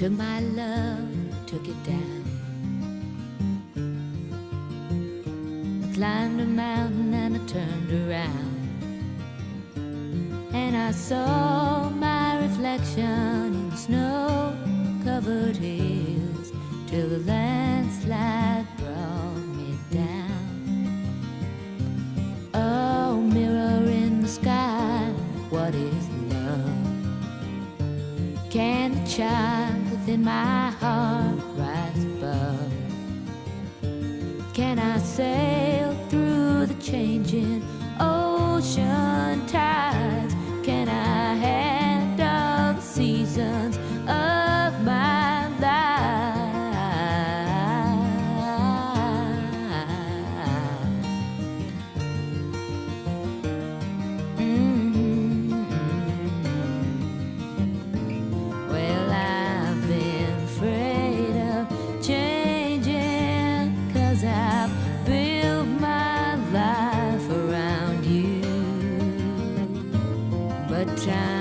took my love, took it down. I climbed a mountain and I turned around, and I saw my reflection in snow-covered hills till the landslide brought me down. Oh, mirror in the sky, what is love? Can the child within my heart rise above? Can I sail through the changing ocean tides? Can I handle the seasons of my life? Well, I've been afraid of changing, 'cause I've built my life around you. But time